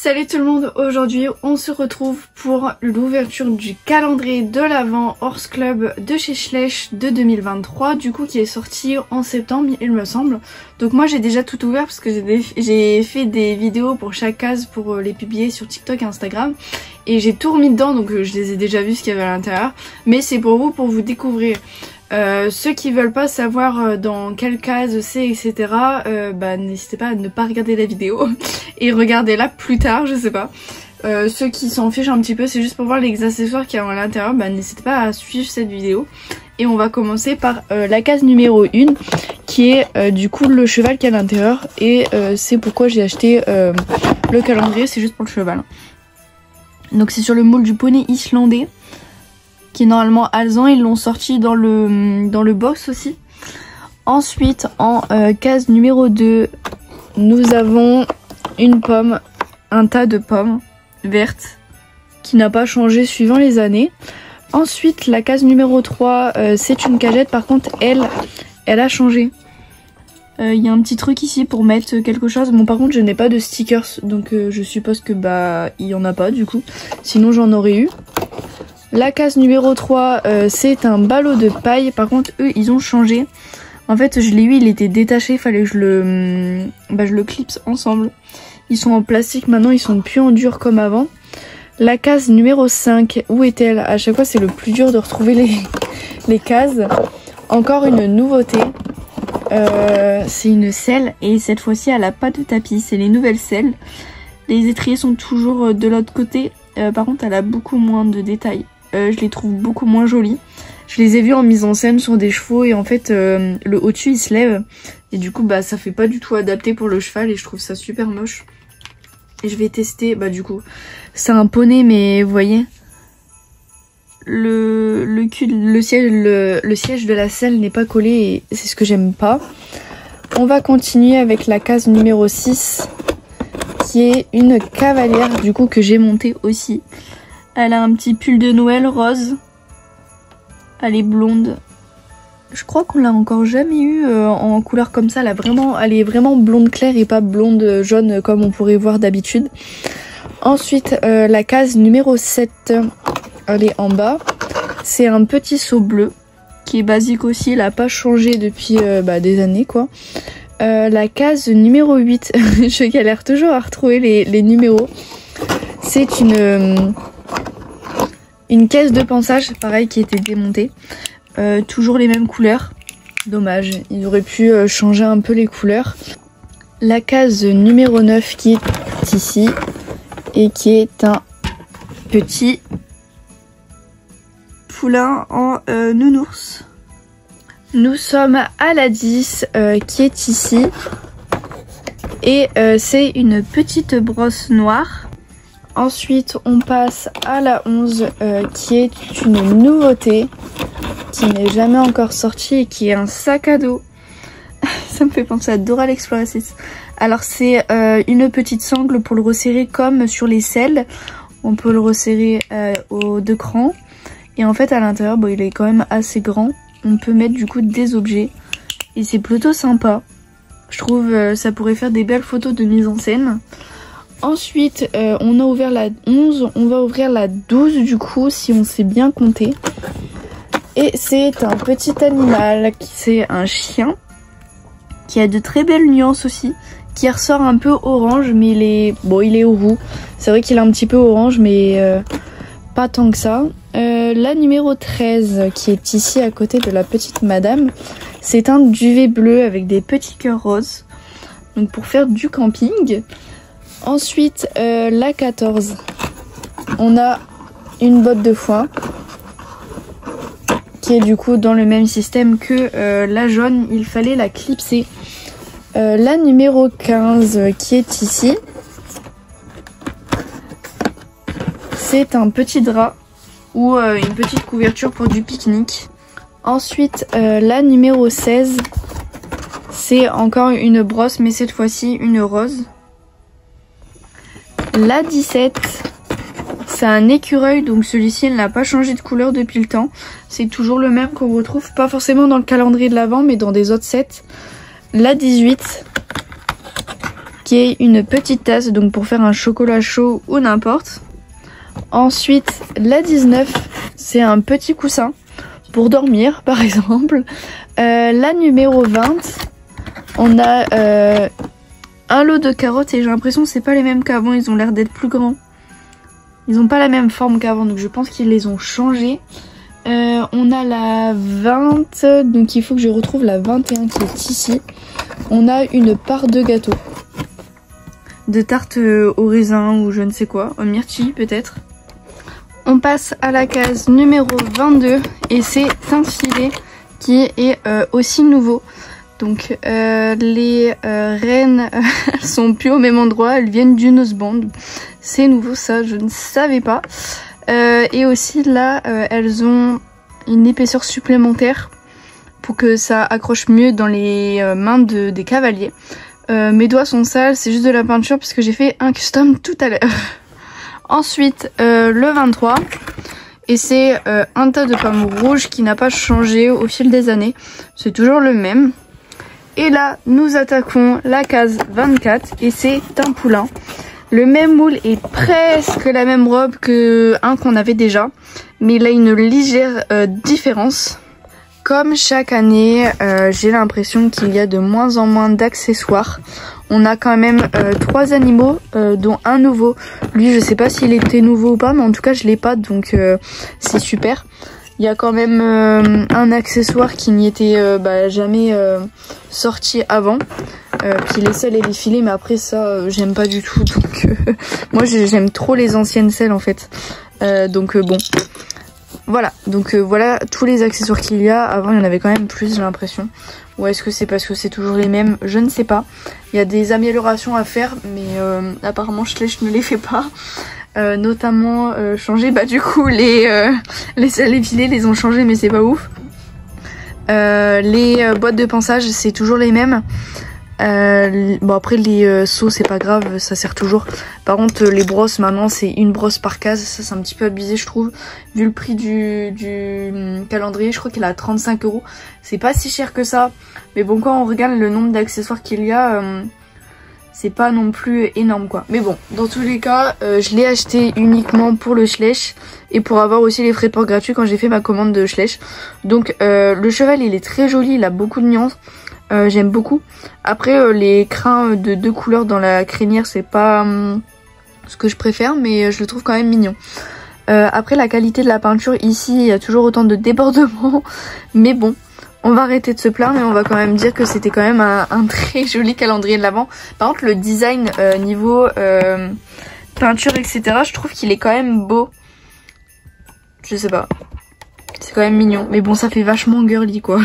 Salut tout le monde, aujourd'hui on se retrouve pour l'ouverture du calendrier de l'Avent Horse Club de chez Schleich de 2023, du coup qui est sorti en septembre il me semble. Donc moi j'ai déjà tout ouvert parce que j'ai fait des vidéos pour chaque case pour les publier sur TikTok et Instagram. Et j'ai tout remis dedans, donc je les ai déjà vus ce qu'il y avait à l'intérieur. Mais c'est pour vous découvrir. Ceux qui veulent pas savoir dans quelle case c'est, etc. N'hésitez pas à ne pas regarder la vidéo et regardez-la plus tard, je sais pas. Ceux qui s'en fichent un petit peu, c'est juste pour voir les accessoires qu'il y a à l'intérieur, n'hésitez pas à suivre cette vidéo. Et on va commencer par la case numéro 1 qui est du coup le cheval qui est à l'intérieur. Et c'est pourquoi j'ai acheté le calendrier, c'est juste pour le cheval. Donc c'est sur le moule du poney islandais qui est normalement alezan, ils l'ont sorti dans le box aussi. Ensuite en case numéro 2 nous avons une pomme, un tas de pommes vertes qui n'a pas changé suivant les années. Ensuite la case numéro 3 c'est une cagette, par contre elle a changé. Il y a un petit truc ici pour mettre quelque chose. Bon par contre je n'ai pas de stickers donc je suppose que il y en a pas du coup. Sinon j'en aurais eu. La case numéro 3 c'est un ballot de paille. Par contre eux ils ont changé. En fait je l'ai eu, il était détaché, fallait que je le clipse ensemble. Ils sont en plastique maintenant, ils sont plus en dur comme avant. La case numéro 5, où est-elle? À chaque fois c'est le plus dur de retrouver les cases. Encore une nouveauté. C'est une selle et cette fois-ci elle a pas de tapis, c'est les nouvelles selles. Les étriers sont toujours de l'autre côté, par contre elle a beaucoup moins de détails. Je les trouve beaucoup moins jolies. Je les ai vues en mise en scène sur des chevaux et en fait le au-dessus il se lève et du coup ça fait pas du tout adapté pour le cheval et je trouve ça super moche. Et je vais tester, du coup c'est un poney mais vous voyez le siège de la selle n'est pas collé et c'est ce que j'aime pas. On va continuer avec la case numéro 6 qui est une cavalière du coup que j'ai montée aussi. Elle a un petit pull de Noël rose. Elle est blonde. Je crois qu'on l'a encore jamais eu en couleur comme ça. Elle est vraiment blonde claire et pas blonde jaune comme on pourrait voir d'habitude. Ensuite la case numéro 7. Elle est en bas. C'est un petit seau bleu qui est basique aussi. Il n'a pas changé depuis des années quoi. La case numéro 8. Je galère toujours à retrouver les numéros. C'est une caisse de pansage pareil qui était démontée. Toujours les mêmes couleurs. Dommage. Ils auraient pu changer un peu les couleurs. La case numéro 9 qui est ici. Et qui est un petit poulain en nounours. Nous sommes à la 10 qui est ici. Et c'est une petite brosse noire. Ensuite on passe à la 11 qui est une nouveauté qui n'est jamais encore sortie et qui est un sac à dos. Ça me fait penser à Dora l'Exploratrice. Alors c'est une petite sangle pour le resserrer comme sur les selles. On peut le resserrer aux deux crans. Et en fait à l'intérieur il est quand même assez grand. On peut mettre du coup des objets. Et c'est plutôt sympa. Je trouve ça pourrait faire des belles photos de mise en scène. Ensuite on a ouvert la 11. On va ouvrir la 12 du coup si on sait bien compter. Et c'est un petit animal. C'est un chien. Qui a de très belles nuances aussi. Qui ressort un peu orange mais il est au roux. C'est vrai qu'il est un petit peu orange mais pas tant que ça. La numéro 13 qui est ici à côté de la petite madame. C'est un duvet bleu avec des petits cœurs roses. Donc pour faire du camping. Ensuite la 14. On a une botte de foin. Qui est du coup dans le même système que la jaune. Il fallait la clipser. La numéro 15 qui est ici. C'est un petit drap ou une petite couverture pour du pique-nique. Ensuite la numéro 16 c'est encore une brosse mais cette fois-ci une rose. La 17 c'est un écureuil, donc celui-ci il n'a pas changé de couleur depuis le temps. C'est toujours le même qu'on retrouve, pas forcément dans le calendrier de l'Avent mais dans des autres sets. La 18 qui est une petite tasse donc pour faire un chocolat chaud ou n'importe. Ensuite la 19, c'est un petit coussin pour dormir par exemple. La numéro 20, on a un lot de carottes et j'ai l'impression que c'est pas les mêmes qu'avant, ils ont l'air d'être plus grands. Ils ont pas la même forme qu'avant donc je pense qu'ils les ont changés. On a la 20, donc il faut que je retrouve la 21 qui est ici. On a une part de gâteau. De tarte au raisin ou je ne sais quoi, au myrtille peut-être. On passe à la case numéro 22 et c'est un filet qui est aussi nouveau. Donc les rennes sont plus au même endroit, elles viennent du noseband. C'est nouveau ça, je ne savais pas. Et aussi là, elles ont une épaisseur supplémentaire pour que ça accroche mieux dans les mains des cavaliers. Mes doigts sont sales, c'est juste de la peinture parce que j'ai fait un custom tout à l'heure. Ensuite, le 23. Et c'est un tas de pommes rouges qui n'a pas changé au fil des années. C'est toujours le même. Et là, nous attaquons la case 24 et c'est un poulain. Le même moule et presque la même robe que un qu'on avait déjà. Mais il a une légère différence. Comme chaque année, j'ai l'impression qu'il y a de moins en moins d'accessoires. On a quand même 3 animaux, dont un nouveau. Lui, je sais pas s'il était nouveau ou pas, mais en tout cas, je l'ai pas, donc c'est super. Il y a quand même un accessoire qui n'y était jamais sorti avant. Puis les selles et les filets, mais après ça, j'aime pas du tout. Donc moi, j'aime trop les anciennes selles en fait. Bon. Voilà, donc voilà tous les accessoires qu'il y a. Avant il y en avait quand même plus, j'ai l'impression. Ou est-ce que c'est parce que c'est toujours les mêmes? Je ne sais pas. Il y a des améliorations à faire, mais apparemment Schleich ne les fait pas. Notamment changer, du coup les selles et filets les ont changés, mais c'est pas ouf. Les boîtes de pinçage c'est toujours les mêmes. Bon après les seaux c'est pas grave, ça sert toujours. Par contre les brosses maintenant c'est une brosse par case, ça c'est un petit peu abusé je trouve. Vu le prix du calendrier, je crois qu'il est à 35 €. C'est pas si cher que ça. Mais bon, quand on regarde le nombre d'accessoires qu'il y a, c'est pas non plus énorme quoi. Mais bon, dans tous les cas, je l'ai acheté uniquement pour le Schleich et pour avoir aussi les frais de port gratuits quand j'ai fait ma commande de Schleich. Donc le cheval il est très joli, il a beaucoup de nuances. J'aime beaucoup. Après les crins de 2 couleurs dans la crinière c'est pas ce que je préfère, mais je le trouve quand même mignon. Après la qualité de la peinture ici il y a toujours autant de débordements, mais bon on va arrêter de se plaindre et on va quand même dire que c'était quand même un très joli calendrier de l'Avent. Par contre le design niveau peinture etc, je trouve qu'il est quand même beau. Je sais pas, c'est quand même mignon, mais bon ça fait vachement girly quoi.